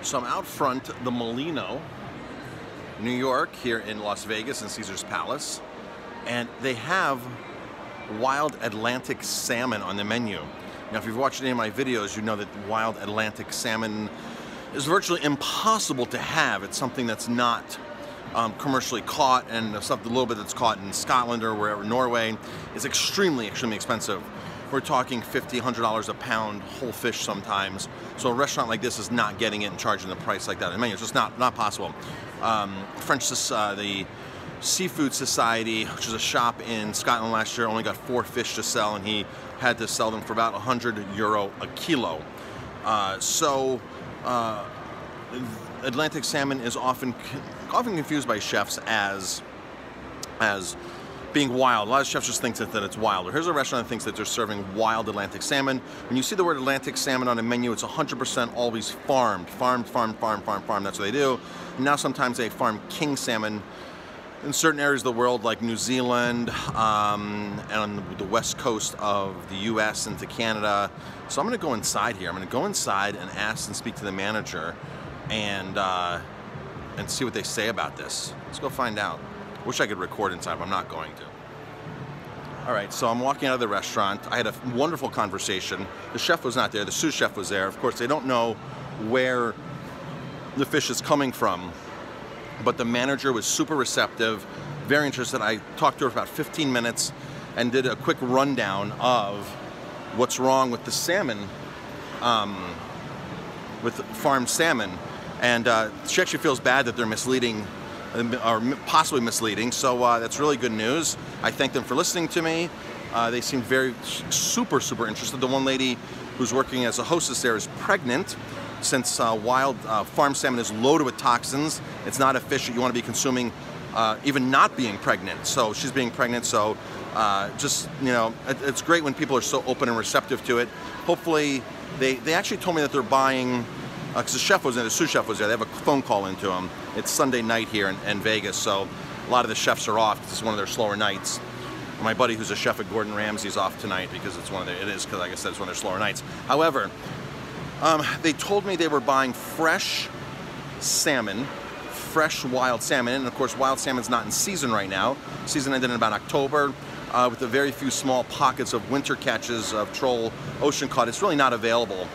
So I'm out front, the Molino, New York, here in Las Vegas in Caesar's Palace, and they have wild Atlantic salmon on the menu. Now, if you've watched any of my videos, you know that wild Atlantic salmon is virtually impossible to have. It's something that's not commercially caught, and the little bit that's caught in Scotland or wherever, Norway, is extremely, extremely expensive. We're talking $50, $100 a pound, whole fish sometimes. So a restaurant like this is not getting it and charging the price like that on the menu. It's just not possible. The Seafood Society, which is a shop in Scotland last year, only got 4 fish to sell, and he had to sell them for about €100 a kilo. Atlantic salmon is often confused by chefs as being wild. A lot of chefs just think that it's wild. Here's a restaurant that thinks that they're serving wild Atlantic salmon. When you see the word Atlantic salmon on a menu, it's 100% always farmed. Farmed, that's what they do. And now sometimes they farm king salmon in certain areas of the world, like New Zealand, and on the west coast of the US into Canada. So I'm gonna go inside here. I'm gonna go inside and ask and speak to the manager and see what they say about this. Let's go find out. Wish I could record inside, but I'm not going to. All right, so I'm walking out of the restaurant. I had a wonderful conversation. The chef was not there, the sous chef was there. Of course, they don't know where the fish is coming from, but the manager was super receptive, very interested. I talked to her for about 15 minutes and did a quick rundown of what's wrong with the salmon, with farmed salmon. And she actually feels bad that they're misleading, or possibly misleading, so that's really good news. I thank them for listening to me. They seem super interested. The one lady who's working as a hostess there is pregnant, since wild farm salmon is loaded with toxins. It's not a fish that you want to be consuming even not being pregnant. So she's being pregnant, so just, you know, it's great when people are so open and receptive to it. Hopefully, they actually told me that they're buying, because the chef was there, the sous chef was there, they have a phone call into him. It's Sunday night here in Vegas, so a lot of the chefs are off. This is one of their slower nights. My buddy who's a chef at Gordon Ramsay's off tonight because it's because like I said, it's one of their slower nights. However, they told me they were buying fresh salmon, fresh wild salmon, and of course wild salmon's not in season right now. Season ended in about October, with a very few small pockets of winter catches of troll ocean cod. It's really not available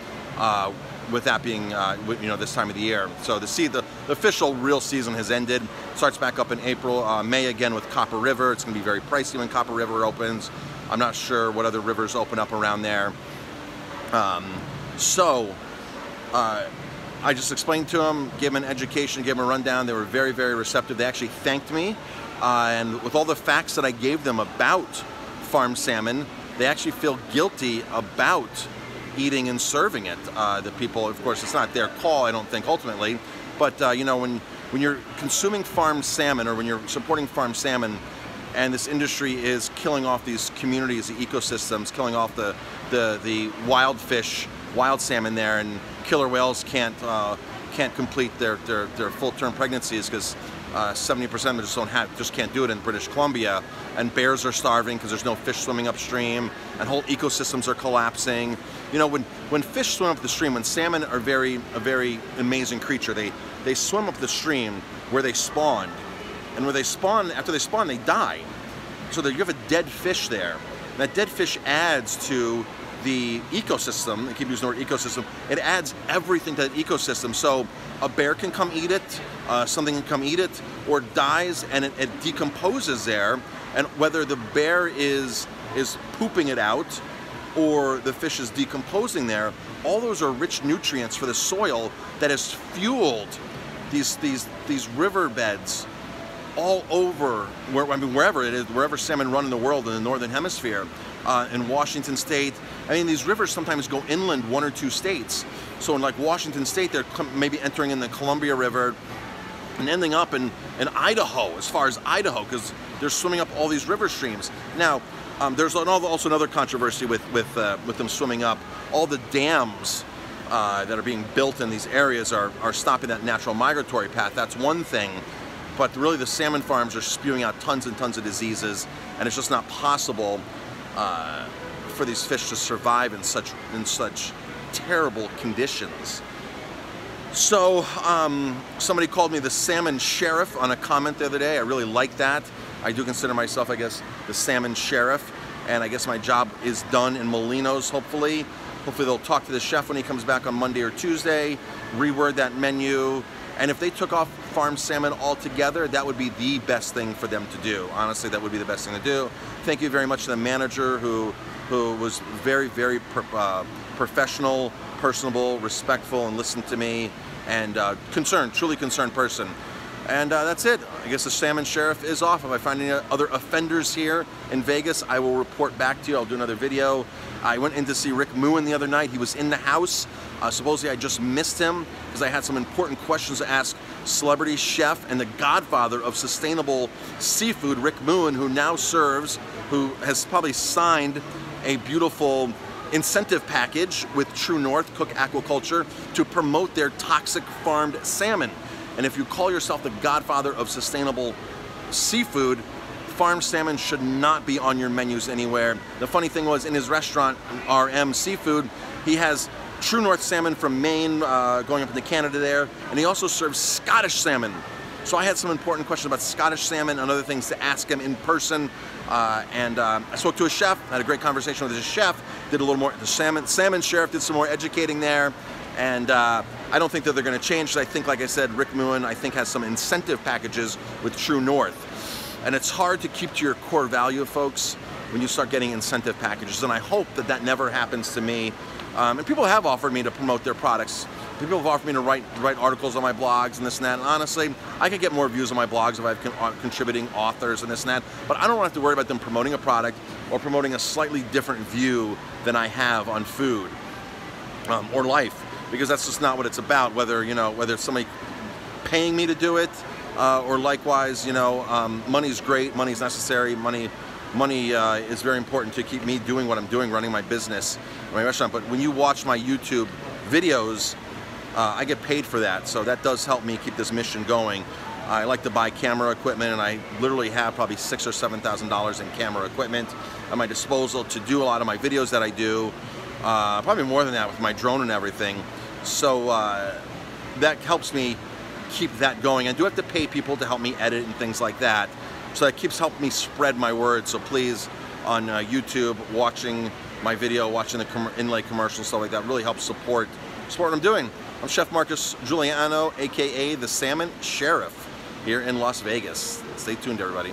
with that being this time of the year. So the official real season has ended. Starts back up in April, May again with Copper River. It's going to be very pricey when Copper River opens. I'm not sure what other rivers open up around there. I just explained to them, gave them an education, gave them a rundown. They were very receptive. They actually thanked me, and with all the facts that I gave them about farmed salmon, they actually feel guilty about eating and serving it. The people, of course, it's not their call, I don't think, ultimately, but you know, when you're consuming farmed salmon, or when you're supporting farmed salmon, and this industry is killing off these communities, the ecosystems, killing off the wild fish, wild salmon there, and killer whales can't complete their full-term pregnancies because 70% of them just can't do it in British Columbia, and bears are starving because there's no fish swimming upstream, and whole ecosystems are collapsing. You know, when fish swim up the stream, when salmon are a very amazing creature, they swim up the stream where they spawn, and where they spawn, after they spawn, they die. So you have a dead fish there. And that dead fish adds to the ecosystem. I keep using the word ecosystem. It adds everything to that ecosystem. So a bear can come eat it, something can come eat it, or it dies and it decomposes there. And whether the bear is pooping it out or the fish is decomposing there, all those are rich nutrients for the soil that has fueled these riverbeds all over, wherever it is, wherever salmon run in the world in the northern hemisphere. In Washington State, I mean, these rivers sometimes go inland 1 or 2 states. So in like Washington State, they're maybe entering in the Columbia River and ending up in Idaho, as far as Idaho, because they're swimming up all these river streams. Now, there's also another controversy with them swimming up. All the dams that are being built in these areas are stopping that natural migratory path. That's one thing. But really, the salmon farms are spewing out tons and tons of diseases, and it's just not possible for these fish to survive in such terrible conditions. So somebody called me the Salmon Sheriff on a comment the other day. I really like that. I do consider myself, I guess, the Salmon Sheriff, and I guess my job is done in Molino's, hopefully. Hopefully they'll talk to the chef when he comes back on Monday or Tuesday, reword that menu, and if they took off farm salmon altogether, that would be the best thing for them to do. Honestly, that would be the best thing to do. Thank you very much to the manager who was very, very professional, personable, respectful, and listened to me, and concerned, truly concerned person. And that's it. I guess the Salmon Sheriff is off. If I find any other offenders here in Vegas, I will report back to you. I'll do another video. I went in to see Rick Moon the other night. He was in the house. Supposedly I just missed him because I had some important questions to ask celebrity chef and the godfather of sustainable seafood, Rick Moon, who has probably signed a beautiful incentive package with True North Cook Aquaculture to promote their toxic farmed salmon. And if you call yourself the godfather of sustainable seafood, farmed salmon should not be on your menus anywhere. The funny thing was, in his restaurant, RM Seafood, he has True North salmon from Maine going up into Canada there, and he also serves Scottish salmon. So I had some important questions about Scottish salmon and other things to ask him in person. I spoke to a chef, had a great conversation with his chef, did a little more, the Salmon Sheriff did some more educating there. And I don't think that they're going to change. I think, like I said, Rick Moon, I think, has some incentive packages with True North. And it's hard to keep to your core value, folks, when you start getting incentive packages. And I hope that that never happens to me. And people have offered me to promote their products. People have offered me to write articles on my blogs and this and that. And honestly, I could get more views on my blogs if I have contributing authors and this and that. But I don't have to worry about them promoting a product or promoting a slightly different view than I have on food or life. Because that's just not what it's about. Whether it's somebody paying me to do it, or likewise, money's great, money's necessary, money is very important to keep me doing what I'm doing, running my business, my restaurant. But when you watch my YouTube videos, I get paid for that, so that does help me keep this mission going. I like to buy camera equipment, and I literally have probably $6,000 or $7,000 in camera equipment at my disposal to do a lot of my videos that I do. Probably more than that with my drone and everything. So that helps me keep that going. I do have to pay people to help me edit and things like that. So that keeps helping me spread my word. So please, on YouTube, watching my video, watching the inlay commercials, stuff like that, really helps support what I'm doing. I'm Chef Marcus Guiliano, aka the Salmon Sheriff, here in Las Vegas. Stay tuned, everybody.